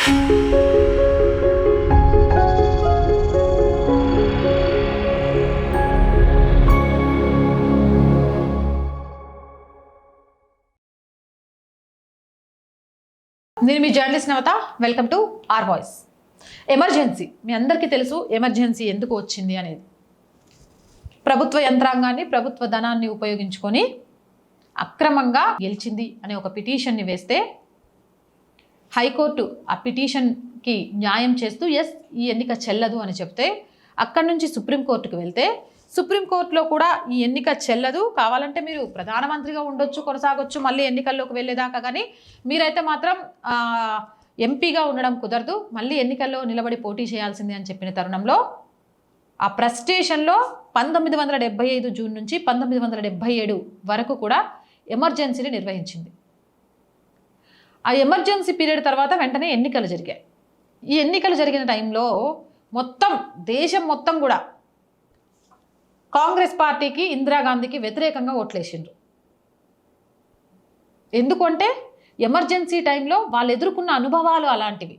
నేను మీ journalist Navatha. Welcome to R voice. Emergency మీ అందరికీ తెలుసు. ఎమర్జెన్సీ ఎందుకు వచ్చింది అనేది ప్రభుత్వ యంత్రాంగాన్ని, ప్రభుత్వ ధనాన్ని ఉపయోగించుకొని అక్రమంగా గెలిచింది అనే ఒక పిటిషన్ని వేస్తే హైకోర్టు ఆ పిటిషన్కి న్యాయం చేస్తూ ఎస్ ఈ ఎన్నిక చెల్లదు అని చెప్తే అక్కడి నుంచి సుప్రీంకోర్టుకు వెళ్తే సుప్రీంకోర్టులో కూడా ఈ ఎన్నిక చెల్లదు, కావాలంటే మీరు ప్రధానమంత్రిగా ఉండొచ్చు, కొనసాగొచ్చు మళ్ళీ ఎన్నికల్లోకి వెళ్ళేదాకా, కానీ మీరైతే మాత్రం ఎంపీగా ఉండడం కుదరదు, మళ్ళీ ఎన్నికల్లో నిలబడి పోటీ చేయాల్సిందే అని చెప్పిన తరుణంలో ఆ ప్రెస్టేషన్లో 1975 జూన్ నుంచి 1977 వరకు కూడా ఎమర్జెన్సీని నిర్వహించింది. ఆ ఎమర్జెన్సీ పీరియడ్ తర్వాత వెంటనే ఎన్నికలు జరిగాయి. ఈ ఎన్నికలు జరిగిన టైంలో మొత్తం దేశం మొత్తం కూడా కాంగ్రెస్ పార్టీకి, ఇందిరాగాంధీకి వ్యతిరేకంగా ఓట్లేసిండ్రు. ఎందుకంటే ఎమర్జెన్సీ టైంలో వాళ్ళు ఎదుర్కొన్న అనుభవాలు అలాంటివి.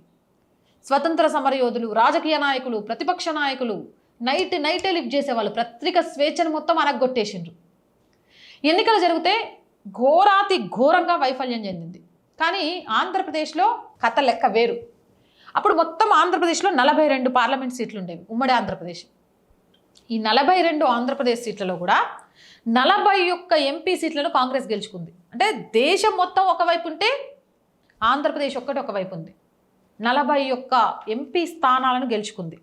స్వతంత్ర సమరయోధులు, రాజకీయ నాయకులు, ప్రతిపక్ష నాయకులు నైటే లిఫ్ట్ చేసేవాళ్ళు. పత్రిక స్వేచ్ఛను మొత్తం అనగొట్టేసిండ్రు. ఎన్నికలు జరిగితే ఘోరాతి ఘోరంగా వైఫల్యం చెందింది. కానీ ఆంధ్రప్రదేశ్లో కథ లెక్క వేరు. అప్పుడు మొత్తం ఆంధ్రప్రదేశ్లో 42 పార్లమెంట్ సీట్లు ఉండేవి, ఉమ్మడి ఆంధ్రప్రదేశ్. ఈ 42 ఆంధ్రప్రదేశ్ సీట్లలో కూడా 41 ఎంపీ సీట్లను కాంగ్రెస్ గెలుచుకుంది. అంటే దేశం మొత్తం ఒకవైపు ఉంటే ఆంధ్రప్రదేశ్ ఒక్కటి ఒకవైపు ఉంది. 41 ఎంపీ స్థానాలను గెలుచుకుంది.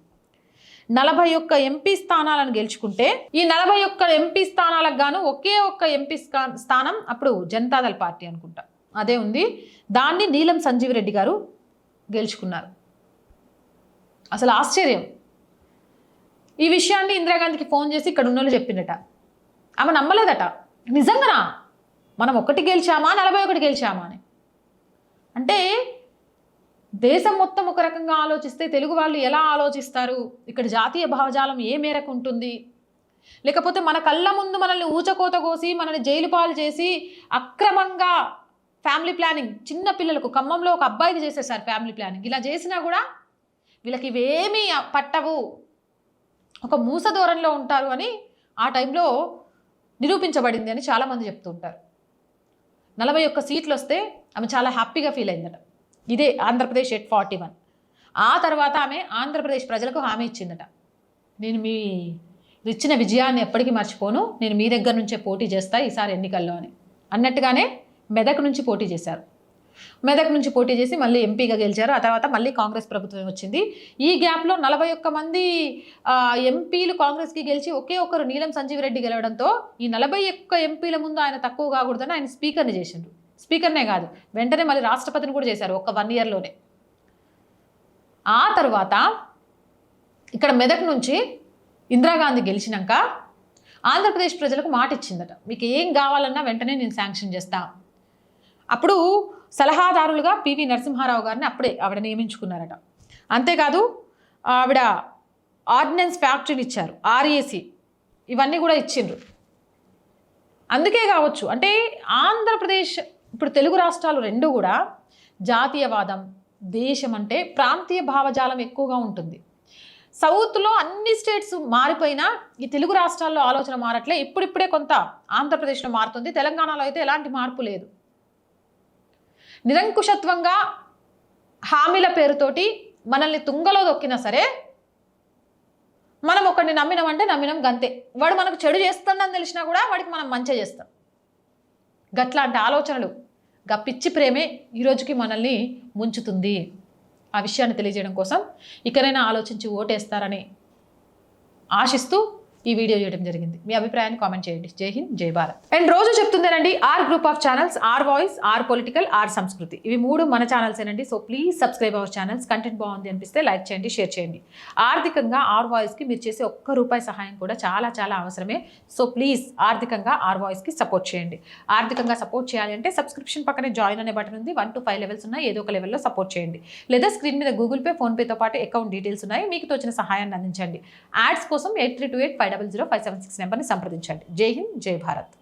41 ఎంపీ స్థానాలను గెలుచుకుంటే ఈ 41 ఎంపీ స్థానాలకు గాను ఒకే ఒక్క ఎంపీ స్థానం అప్పుడు జనతాదళ్ పార్టీ అనుకుంటా అదే ఉంది. దాన్ని నీలం సంజీవ్ రెడ్డి గారు గెలుచుకున్నారు. అసలు ఆశ్చర్యం. ఈ విషయాన్ని ఇందిరాగాంధీకి ఫోన్ చేసి ఇక్కడ ఉన్నోళ్ళు చెప్పిందట. ఆమె నమ్మలేదట. నిజంగానా మనం 1 గెలిచామా 41 గెలిచామా అని. అంటే దేశం మొత్తం ఒక రకంగా ఆలోచిస్తే తెలుగు వాళ్ళు ఎలా ఆలోచిస్తారు, ఇక్కడ జాతీయ భావజాలం ఏ మేరకు ఉంటుంది, లేకపోతే మన కళ్ళ ముందు మనల్ని ఊచకోత కోసి మనల్ని జైలు పాలు చేసి అక్రమంగా ఫ్యామిలీ ప్లానింగ్, చిన్న పిల్లలకు ఖమ్మంలో ఒక అబ్బాయికి చేసేసారు ఫ్యామిలీ ప్లానింగ్. ఇలా చేసినా కూడా వీళ్ళకి ఇవేమీ పట్టవు, ఒక మూస ధోరణిలో ఉంటారు అని ఆ టైంలో నిరూపించబడింది అని చాలామంది చెప్తూ ఉంటారు. 41 సీట్లు వస్తే ఆమె చాలా హ్యాపీగా ఫీల్ అయిందట. ఇదే ఆంధ్రప్రదేశ్ ఎట్ 41. ఆ తర్వాత ఆమె ఆంధ్రప్రదేశ్ ప్రజలకు హామీ ఇచ్చిందట, నేను మీ ఇచ్చిన విజయాన్ని ఎప్పటికీ మర్చిపోను, నేను మీ దగ్గర నుంచే పోటీ చేస్తా ఈసారి ఎన్నికల్లో అని అన్నట్టుగానే మెదక్ నుంచి పోటీ చేశారు. మెదక్ నుంచి పోటీ చేసి మళ్ళీ ఎంపీగా గెలిచారు. ఆ తర్వాత మళ్ళీ కాంగ్రెస్ ప్రభుత్వం వచ్చింది. ఈ గ్యాప్లో 41 మంది ఎంపీలు కాంగ్రెస్కి గెలిచి ఒకే ఒక్కరు నీలం సంజీవ్ రెడ్డి గెలవడంతో ఈ 41 ఎంపీల ముందు ఆయన తక్కువ కాకూడదని ఆయన స్పీకర్ని చేసిండ్రు. స్పీకర్నే కాదు, వెంటనే మళ్ళీ రాష్ట్రపతిని కూడా చేశారు ఒక 1 ఇయర్లోనే. ఆ తర్వాత ఇక్కడ మెదక్ నుంచి ఇందిరాగాంధీ గెలిచినాక ఆంధ్రప్రదేశ్ ప్రజలకు మాట ఇచ్చిందట, మీకు ఏం కావాలన్నా వెంటనే నేను శాంక్షన్ చేస్తా. అప్పుడు సలహాదారులుగా పివి నరసింహారావు గారిని అప్పుడే ఆవిడ నియమించుకున్నారట. అంతేకాదు ఆవిడ ఆర్డినెన్స్ ఫ్యాక్టరీని ఇచ్చారు, ఆర్ఏసీ ఇవన్నీ కూడా ఇచ్చిండ్రు. అందుకే కావచ్చు అంటే ఆంధ్రప్రదేశ్ ఇప్పుడు తెలుగు రాష్ట్రాలు రెండు కూడా జాతీయవాదం, దేశం అంటే ప్రాంతీయ భావజాలం ఎక్కువగా ఉంటుంది. సౌత్లో అన్ని స్టేట్స్ మారిపోయినా ఈ తెలుగు రాష్ట్రాల్లో ఆలోచన మారట్లే. ఇప్పుడిప్పుడే కొంత ఆంధ్రప్రదేశ్లో మారుతుంది. తెలంగాణలో అయితే ఎలాంటి మార్పు లేదు. నిరంకుశత్వంగా హామీల పేరుతోటి మనల్ని తుంగలో దొక్కినా సరే మనం ఒకరిని నమ్మినామంటే నమ్మినాం గంతే. వాడు మనకు చెడు చేస్తుందని తెలిసినా కూడా వాడికి మనం మంచి చేస్తాం. గట్లాంటి ఆలోచనలు, పిచ్చి ప్రేమే ఈరోజుకి మనల్ని ముంచుతుంది. ఆ విషయాన్ని తెలియజేయడం కోసం ఇకనైనా ఆలోచించి ఓటేస్తారని ఆశిస్తూ ఈ వీడియో చేయడం జరిగింది. మీ అభిప్రాయాన్ని కామెంట్ చేయండి. జై హింద్, జై భారత్. అండ్ రోజు చెప్తుందేనండి, R group of channels, R voice, R political, R Sanskriti, ఇవి 3 మన ఛానల్స్ ఏనండి. So please subscribe our channels. Content బాగుంది అనిపిస్తే లైక్ చేయండి, షేర్ చేయండి. ఆర్థికంగా ఆర్ వాయిస్కి మీరు చేసే ₹1 సహాయం కూడా చాలా చాలా అవసరమే. సో ప్లీజ్ ఆర్థికంగా ఆర్ వాయిస్కి సపోర్ట్ చేయండి. ఆర్థికంగా సపోర్ట్ చేయాలి అంటే సబ్స్క్రిప్షన్ పక్కనే జాయిన్ అనే బటన్ ఉంది. 1 to 5 లెవెల్స్ ఉన్నాయి. ఏదో ఒక లెవెల్లో సపోర్ట్ చేయండి. లేదా స్క్రీన్ మీద గూగుల్ పే, ఫోన్పేతో పాటు అకౌంట్ డీటెయిల్స్ ఉన్నాయి. మీకు తోచిన సహాయాన్ని అందించండి. యాడ్స్ కోసం 8328500576 నెంబర్ని సంప్రదించండి. జై హింద్, జై భారత్.